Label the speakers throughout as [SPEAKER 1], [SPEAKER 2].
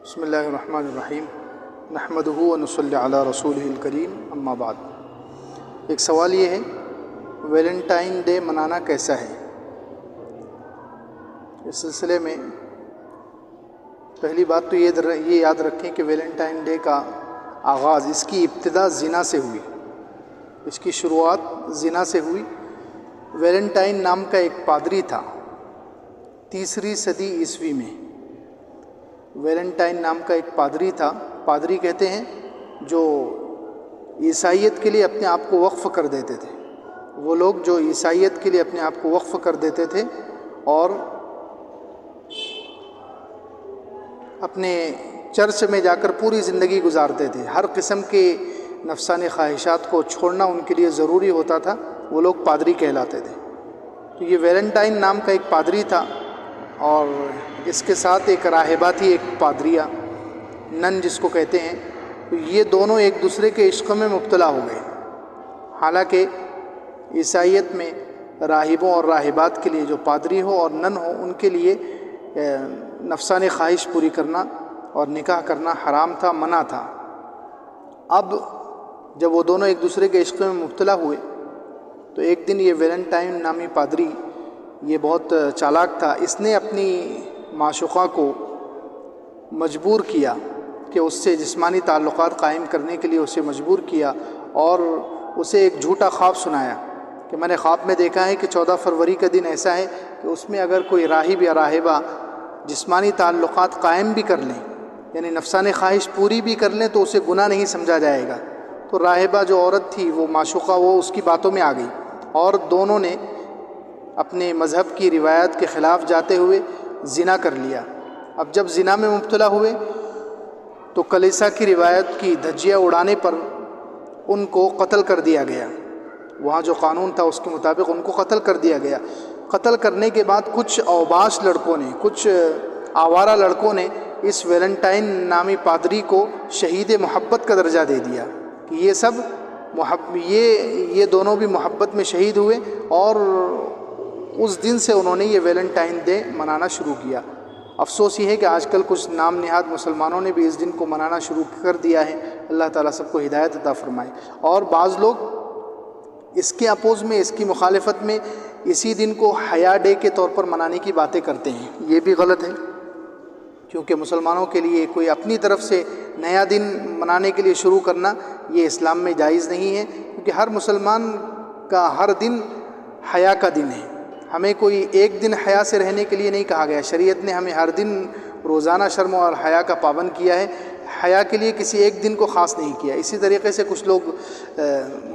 [SPEAKER 1] بسم اللہ الرحمن الرحیم نحمدہ ونصلی علی رسولہ الکریم اما بعد۔ ایک سوال یہ ہے، ویلنٹائن ڈے منانا کیسا ہے؟ اس سلسلے میں پہلی بات تو یہ یاد رکھیں کہ ویلنٹائن ڈے کا آغاز، اس کی ابتدا زنا سے ہوئی، اس کی شروعات زنا سے ہوئی۔ ویلنٹائن نام کا ایک پادری تھا 3 صدی عیسوی میں۔ ویلنٹائن نام کا ایک پادری تھا، پادری کہتے ہیں جو عیسائیت کے لیے اپنے آپ کو وقف کر دیتے تھے، وہ لوگ جو عیسائیت کے لیے اپنے آپ کو وقف کر دیتے تھے اور اپنے چرچ میں جا کر پوری زندگی گزارتے تھے، ہر قسم کے نفسانی خواہشات کو چھوڑنا ان کے لیے ضروری ہوتا تھا، وہ لوگ پادری کہلاتے تھے۔ تو یہ ویلنٹائن نام کا ایک پادری تھا اور اس کے ساتھ ایک راہبہ تھی، ایک پادریہ، نن جس کو کہتے ہیں۔ تو یہ دونوں ایک دوسرے کے عشق میں مبتلا ہو گئے۔ حالانکہ عیسائیت میں راہبوں اور راہبات کے لیے، جو پادری ہو اور نن ہو، ان کے لیے نفسانی خواہش پوری کرنا اور نکاح کرنا حرام تھا، منع تھا۔ اب جب وہ دونوں ایک دوسرے کے عشق میں مبتلا ہوئے تو ایک دن یہ ویلنٹائن نامی پادری، یہ بہت چالاک تھا، اس نے اپنی معشوقہ کو مجبور کیا کہ اس سے جسمانی تعلقات قائم کرنے کے لیے اسے مجبور کیا اور اسے ایک جھوٹا خواب سنایا کہ میں نے خواب میں دیکھا ہے کہ 14 فروری کا دن ایسا ہے کہ اس میں اگر کوئی راہب یا راہبہ جسمانی تعلقات قائم بھی کر لیں، یعنی نفسانی خواہش پوری بھی کر لیں، تو اسے گناہ نہیں سمجھا جائے گا۔ تو راہبہ جو عورت تھی، وہ معشوقہ، وہ اس کی باتوں میں آ گئی اور دونوں نے اپنے مذہب کی روایت کے خلاف جاتے ہوئے زنا کر لیا۔ اب جب زنا میں مبتلا ہوئے تو کلیسا کی روایت کی دھجیاں اڑانے پر ان کو قتل کر دیا گیا۔ وہاں جو قانون تھا اس کے مطابق ان کو قتل کر دیا گیا۔ قتل کرنے کے بعد کچھ اوباش لڑکوں نے، کچھ آوارہ لڑکوں نے اس ویلنٹائن نامی پادری کو شہید محبت کا درجہ دے دیا کہ یہ سب یہ دونوں بھی محبت میں شہید ہوئے، اور اس دن سے انہوں نے یہ ویلنٹائن ڈے منانا شروع کیا۔ افسوس یہ ہے کہ آج کل کچھ نام نہاد مسلمانوں نے بھی اس دن کو منانا شروع کر دیا ہے۔ اللہ تعالیٰ سب کو ہدایت عطا فرمائے۔ اور بعض لوگ اس کے اپوز میں، اس کی مخالفت میں، اسی دن کو حیا ڈے کے طور پر منانے کی باتیں کرتے ہیں۔ یہ بھی غلط ہے، کیونکہ مسلمانوں کے لیے کوئی اپنی طرف سے نیا دن منانے کے لیے شروع کرنا یہ اسلام میں جائز نہیں ہے، کیونکہ ہر مسلمان کا ہر دن حیا کا دن ہے۔ ہمیں کوئی ایک دن حیا سے رہنے کے لیے نہیں کہا گیا، شریعت نے ہمیں ہر دن روزانہ شرم اور حیا کا پابند کیا ہے، حیا کے لیے کسی ایک دن کو خاص نہیں کیا۔ اسی طریقے سے کچھ لوگ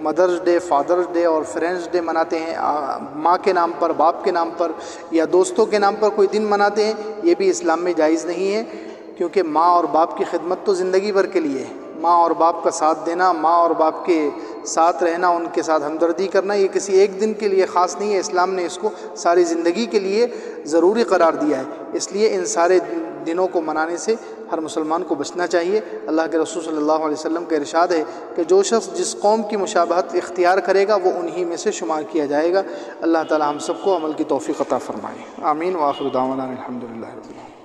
[SPEAKER 1] مدرز ڈے، فادرز ڈے اور فرینڈز ڈے مناتے ہیں، ماں کے نام پر، باپ کے نام پر یا دوستوں کے نام پر کوئی دن مناتے ہیں، یہ بھی اسلام میں جائز نہیں ہے، کیونکہ ماں اور باپ کی خدمت تو زندگی بھر کے لیے ہے۔ ماں اور باپ کا ساتھ دینا، ماں اور باپ کے ساتھ رہنا، ان کے ساتھ ہمدردی کرنا، یہ کسی ایک دن کے لیے خاص نہیں ہے، اسلام نے اس کو ساری زندگی کے لیے ضروری قرار دیا ہے۔ اس لیے ان سارے دنوں کو منانے سے ہر مسلمان کو بچنا چاہیے۔ اللہ کے رسول صلی اللہ علیہ وسلم کا ارشاد ہے کہ جو شخص جس قوم کی مشابہت اختیار کرے گا وہ انہی میں سے شمار کیا جائے گا۔ اللہ تعالی ہم سب کو عمل کی توفیق عطا فرمائے، آمین۔ وآخر دعوانا الحمدللہ رب العالمین۔